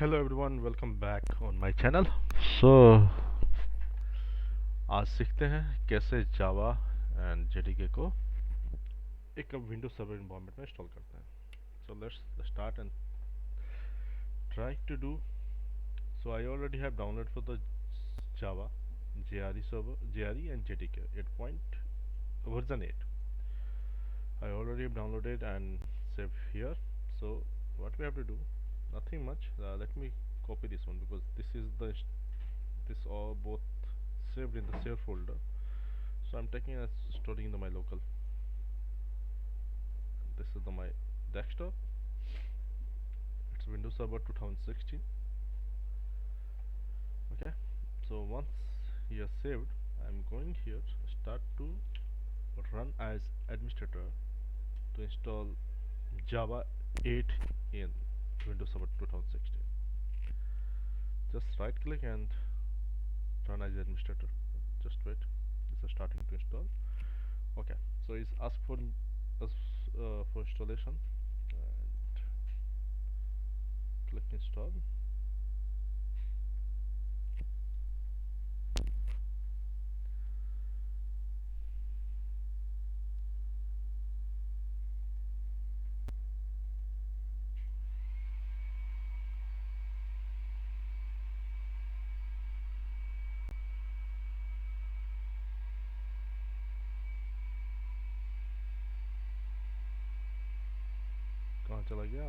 Hello everyone, welcome back on my channel. So आज सीखते हैं कैसे जावा एंड जेडीके को एक विंडोज सर्वर एनवायरनमेंट में इंस्टॉल करते हैं। So let's start and try to do. So I already have download for the Java JRE server, JRE and JDK 8 point version 8. I already have downloaded and saved here. So what we have to do, nothing much. Let me copy this one because this all both saved in the save folder. So I'm taking as storing in my local. This is my desktop. It's Windows Server 2016. Okay. So once you are saved, I'm going here start to run as administrator to install Java 8 in Windows Server 2016. Just right click and run as administrator. Just wait. This is starting to install. Okay. So it's asked for us for installation and click install. कहाँ चला गया?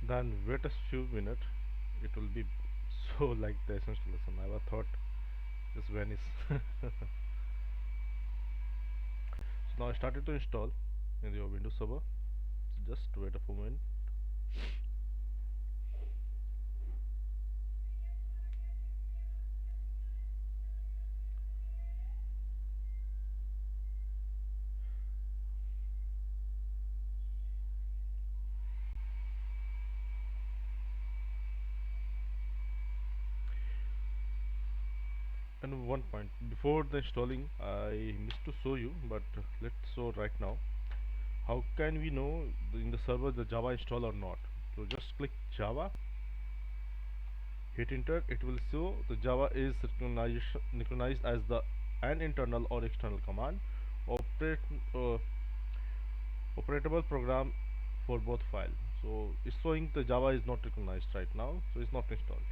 Then wait a few minutes. It will be so like the installation. I was thought just vanish. So now I started to install in your Windows server. So just wait a moment. And one point before the installing, I missed to show you, but let's show right now. How can we know in the server the Java install or not? So just click Java, hit enter. It will show the Java is recognized as the an internal or external command. Operate uh, operatable program for both files. So it's showing the Java is not recognized right now, so it's not installed.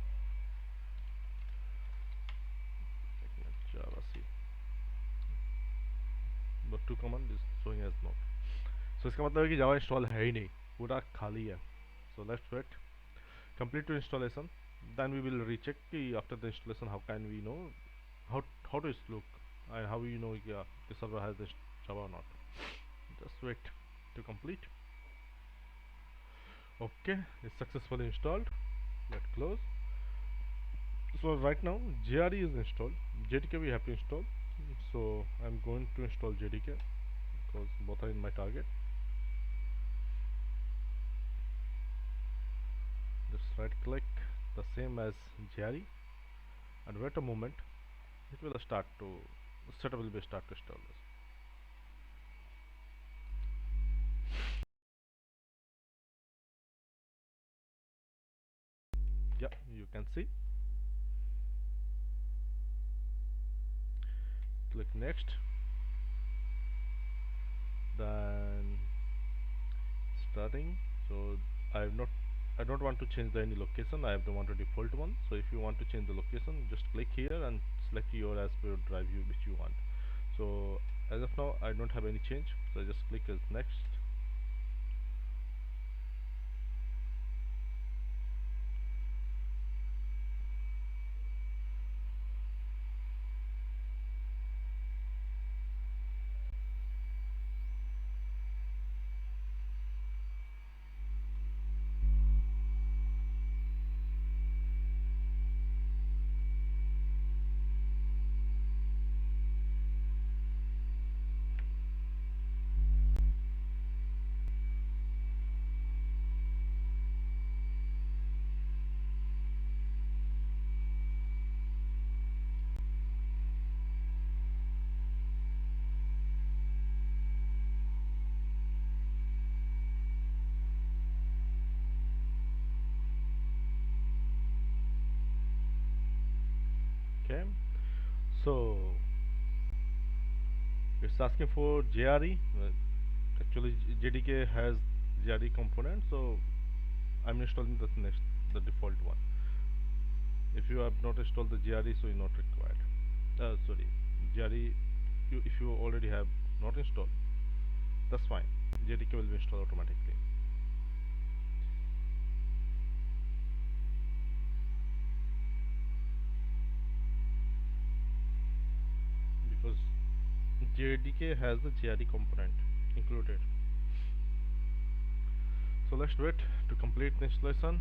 Java C, but two command is showing as not. So इसका मतलब है कि Java install है ही नहीं, पूरा खाली है. So let's wait. Complete to installation. Then we will recheck कि after the installation how can we know how does it look and how we know yeah, the server has this Java or not. Just wait to complete. Okay, it's successfully installed. Let's close. So right now JRE is installed. JDK we have to install. So I'm going to install JDK because both are in my target. Just right click the same as JRE and wait a moment. It will start to setup will be start to install this. Yeah, you can see. Click next. Then starting. So I have not I don't want to change any location. I have the want a default one. So if you want to change the location, just click here and select your as per drive you which you want. So as of now I don't have any change, so I just click as next. Okay, so it's asking for JRE. Actually, JDK has JRE component, so I'm installing the default one. If you have not installed the JRE, so it's not required. Sorry, JRE. If you already have not installed, that's fine. JDK will be installed automatically. Because JDK has the JRE component included. So let's wait to complete the installation.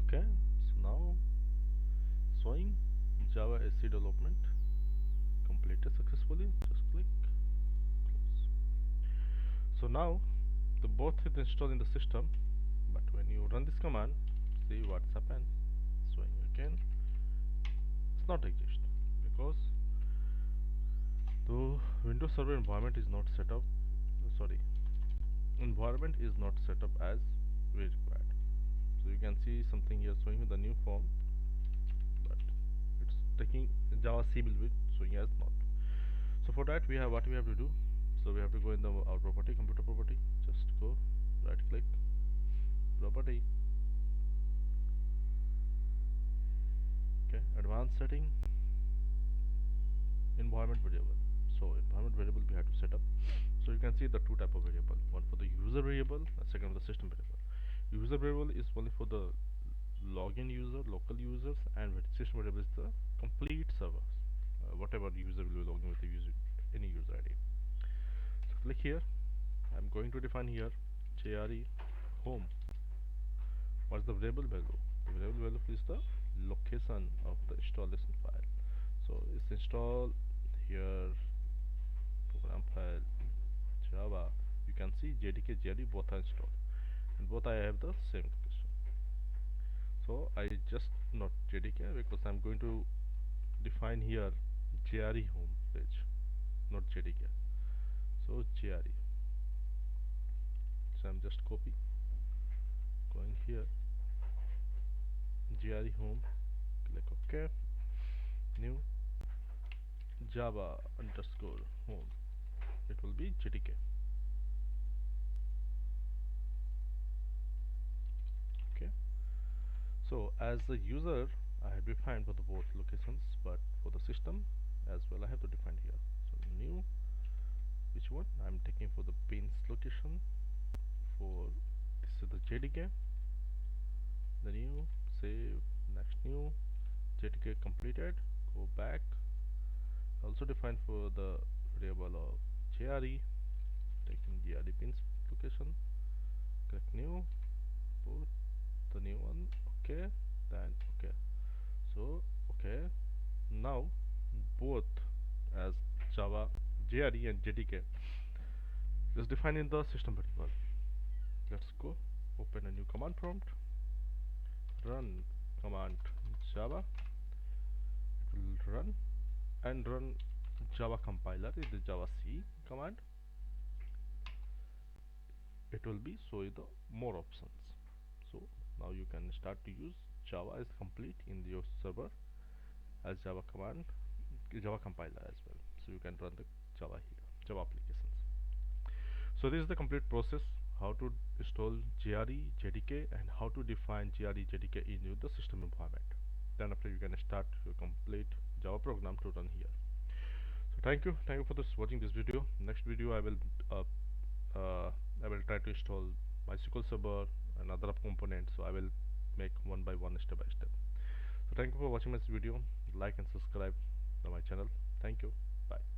Okay, so now showing Java SC development completed successfully. Just click close. So now the both is installed in the system, but when you run this command, see what's happened. Showing again, it's not exist because the Windows Server environment is not set up. Sorry, environment is not set up as we required. So you can see something here showing the new form, but it's taking Java C will be showing as not. So for that we have what we have to do. So we have to go in the our property, computer property. Just go right click property. Okay, advanced setting, environment variable. So environment variable we have to set up. So you can see the two type of variable, one for the user variable, second for the system variable. User variable is only for the login user, local users, and system variable is the complete server. Whatever user will be logging with the user, any user ID. So click here. I'm going to define here JRE home. What's the variable value? The variable value is the location of the installation file. So it's install here program file Java. You can see JDK, JRE both are installed, and both I have the same location. So I just not JDK because I'm going to define here JRE home page, not JDK. So JRE. So I'm just copy, going here, JRE home, click OK, new Java underscore home. It will be JDK. Okay. So as the user, I have defined for the both locations, but for the system as well, I have to define here. So new, which one? I'm taking for the pins location. For this is the JDK. The new, save, next new, JDK completed. Go back. Also define for the variable of JRE, taking JRE pins location. Click new, put the new one. Okay, then okay. So okay, now both as Java JRE and JDK is defined in the system variable. Let's go open a new command prompt, run command Java. It will run and run Java compiler is the Java C command. It will be show you the more options. So now you can start to use Java as complete in your server as Java command, Java compiler as well. So you can run the Java here, Java applications. So this is the complete process how to install JRE, JDK, and how to define JRE, JDK in the system environment. Then after you can start your complete Java program to run here. So thank you for watching this video. Next video uh, uh, I will try to install MySQL Server and other components. So I will make one by one, step by step. So thank you for watching this video. Like and subscribe to my channel. Thank you. Bye.